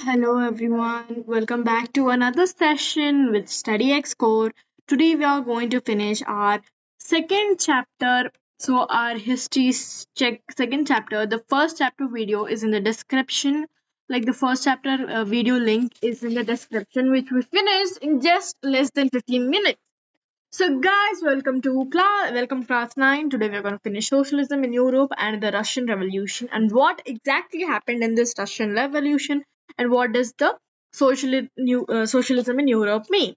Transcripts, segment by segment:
Hello everyone. Welcome back to another session with Study X Core. Today we are going to finish our second chapter. So our history check second chapter. The first chapter video is in the description. Like the first chapter video link is in the description, which we finished in just less than 15 minutes. So guys, welcome class 9. Today we're going to finish socialism in Europe and the Russian Revolution and what exactly happened in this Russian Revolution and what does the socialism in Europe mean.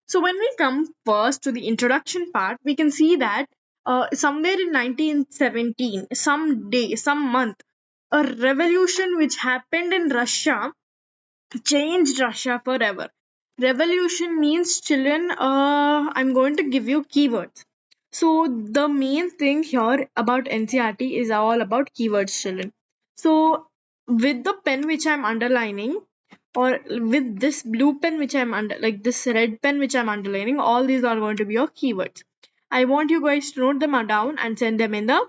So when we come first to the introduction part, we can see that somewhere in 1917, some month, a revolution which happened in Russia changed Russia forever. Revolution means children. I'm going to give you keywords. So the main thing here about NCRT is all about keywords, children. So with the pen which I'm underlining, or with this blue pen which I'm under, like this red pen which I'm underlining, all these are going to be your keywords. I want you guys to note them down and send them in the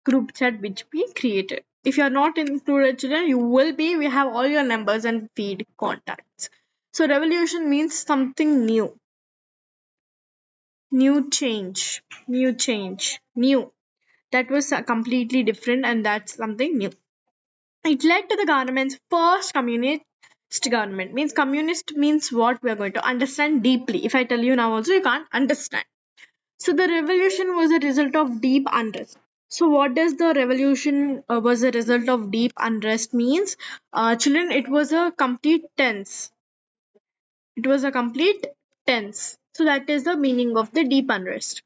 group chat which we created. If you are not included, children, you will be. We have all your numbers and feed contacts. So revolution means something new, new. That was completely different, and that's something new. It led to the government's first communist government. Means communist means what we are going to understand deeply. If I tell you now, also you can't understand. So the revolution was a result of deep unrest. So what does the revolution was a result of deep unrest means? Children, it was a complete tense. It was a complete tense. So that is the meaning of the deep unrest.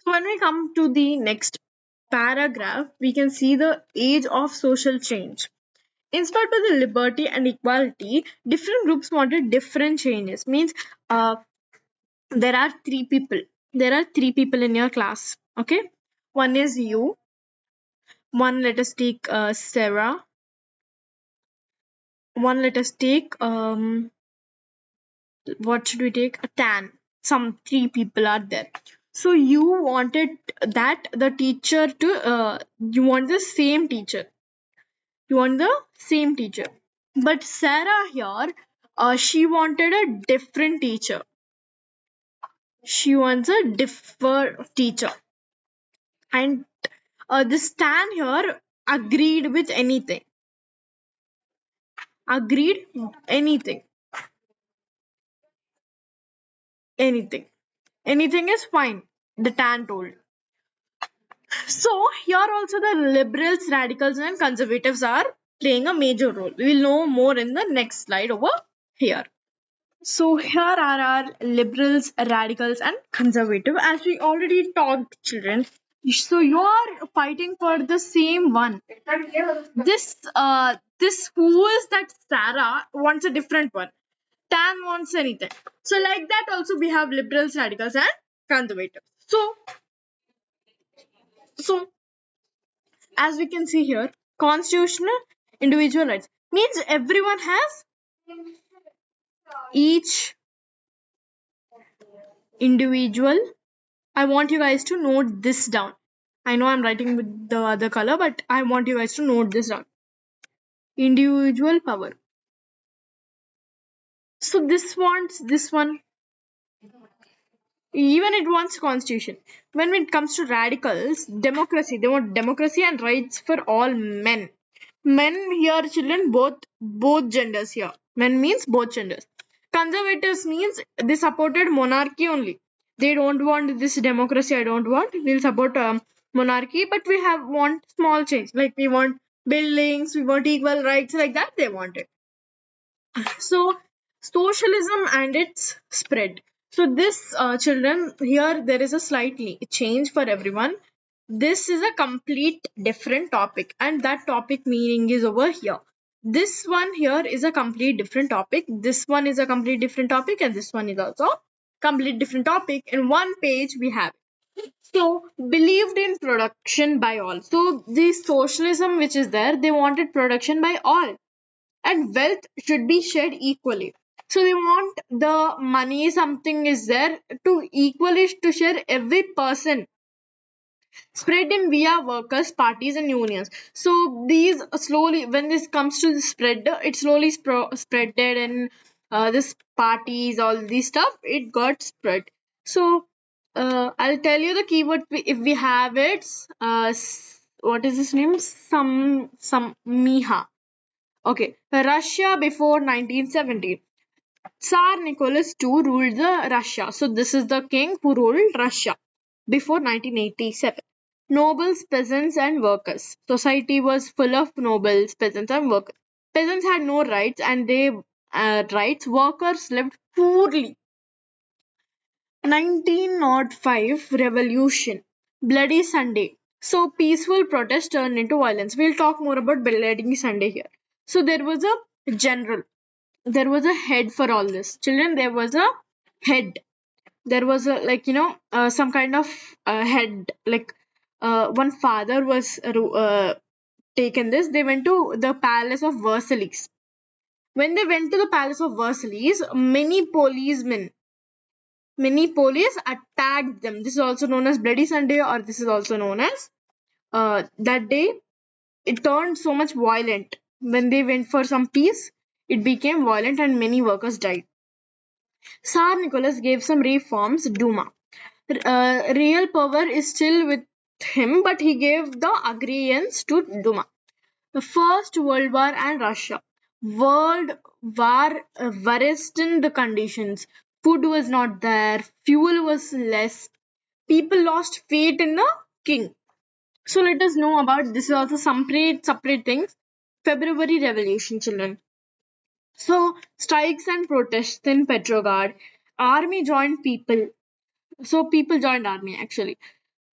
So when we come to the next paragraph, we can see the age of social change. In spite of the liberty and equality, different groups wanted different changes. Means there are three people. There are three people in your class. Okay, one is you. One, let us take Sarah. One, let us take what should we take? A Tan. Some three people are there. So you wanted that the teacher to you want the same teacher. You want the same teacher. But Sarah here, she wanted a different teacher. She wants a different teacher. And the Stan here agreed with anything. Agreed anything. Anything. Anything is fine, the Tan told. So here also the liberals, radicals and conservatives are playing a major role. We will know more in the next slide over here. So here are our liberals, radicals and conservative. As we already talked, children. So you are fighting for the same one. This who is that Sarah wants a different one. Tan wants anything. So like that also we have liberals, radicals and conservatives. So as we can see here, constitutional individual rights means everyone has each individual. I want you guys to note this down. I know I'm writing with the other color, but I want you guys to note this down. Individual power. So this wants this one. Even it wants constitution. When it comes to radicals, democracy. They want democracy and rights for all men. Men here, children, both genders here. Men means both genders. Conservatives means they supported monarchy only. They don't want this democracy. I don't want. We'll support monarchy, but we want small change. Like we want buildings, we want equal rights, like that they want it. So socialism and its spread. So this children here there is a slightly change for everyone. This is a complete different topic and that topic meaning is over here. This one here is a complete different topic. This one is a complete different topic and this one is also complete different topic. In one page we have. So believed in production by all. So the socialism which is there, they wanted production by all and wealth should be shared equally. So they want the money something is there to equally to share every person. spread in via workers, parties, and unions. So these slowly, when this comes to the spread, it slowly spreaded in this parties, all these stuff. It got spread. So I'll tell you the keyword if we have it. What is his name? Some Miha. Okay, Russia before 1917. Tsar Nicholas II ruled the Russia. So this is the king who ruled Russia before 1987. Nobles, peasants, and workers. Society was full of nobles, peasants, and workers. Peasants had no rights, and they rights. Workers lived poorly. 1905 revolution, Bloody Sunday. So peaceful protest turned into violence. We'll talk more about Bloody Sunday here. So there was a general, there was a head for all this. Children, there was a head. There was a, like, some kind of head. Like one father was taken this. They went to the palace of Versailles. When they went to the palace of Versailles, many police attacked them. This is also known as Bloody Sunday, or this is also known as that day. It turned so much violent. When they went for some peace, it became violent and many workers died. Tsar Nicholas gave some reforms, Duma. Real power is still with him, but he gave the agreements to Duma. The First World War and Russia. World War worsened the conditions. Food was not there, fuel was less, people lost faith in the king. So let us know about this. Is also separate things. February Revolution, children. So strikes and protests in Petrograd. Army joined people. So people joined army actually.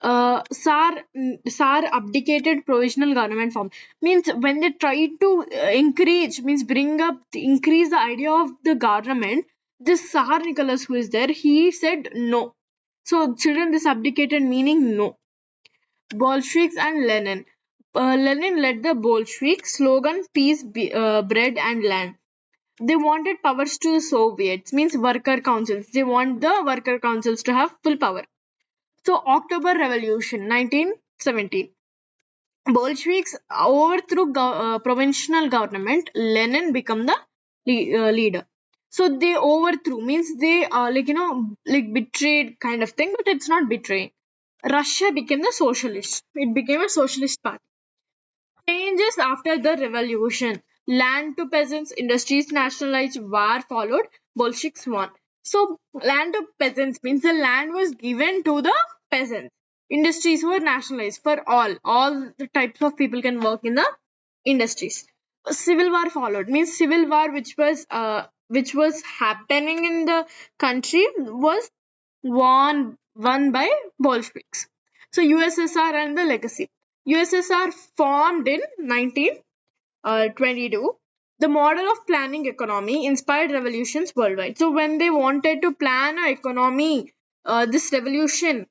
Tsar abdicated provisional government form. Means when they tried to encourage, means bring up, increase the idea of the government, this Tsar Nicholas who is there, he said no. So children, this abdicated meaning no. Bolsheviks and Lenin. Lenin led the Bolsheviks, slogan peace, bread and land. They wanted powers to the Soviets, means worker councils. They want the worker councils to have full power. So October Revolution, 1917. Bolsheviks overthrew provincial government. Lenin became the leader. So they overthrew, means they like betrayed kind of thing, but it's not betraying. Russia became the socialist. It became a socialist party. Changes after the revolution. Land to peasants, industries nationalized, war followed, Bolsheviks won. So, land to peasants means the land was given to the peasants. Industries were nationalized for all. All the types of people can work in the industries. Civil war followed, means civil war which was happening in the country was won by Bolsheviks. So USSR and the legacy. USSR formed in 1922. The model of planning economy inspired revolutions worldwide. So when they wanted to plan an economy, this revolution,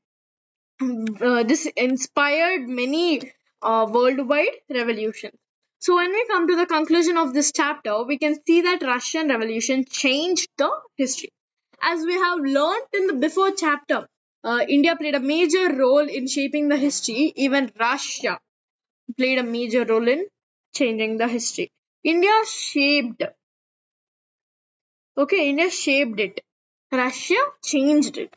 this inspired many worldwide revolutions. So when we come to the conclusion of this chapter, we can see that Russian Revolution changed the history. As we have learned in the before chapter, India played a major role in shaping the history. Even Russia played a major role in changing the history. India shaped, India shaped it. Russia changed it.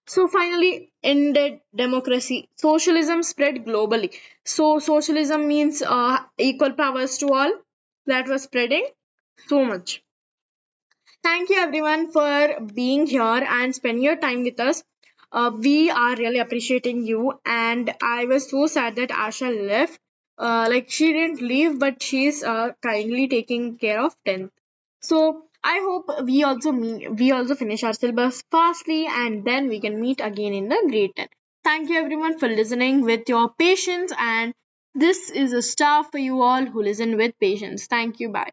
So finally, ended democracy. Socialism spread globally. So socialism means equal powers to all. That was spreading so much. Thank you everyone for being here and spending your time with us. We are really appreciating you, and I was so sad that Asha left. Like she didn't leave, but she's kindly taking care of 10th. So I hope we also finish our syllabus fastly, and then we can meet again in the grade 10. Thank you everyone for listening with your patience, and this is a star for you all who listen with patience. Thank you. Bye.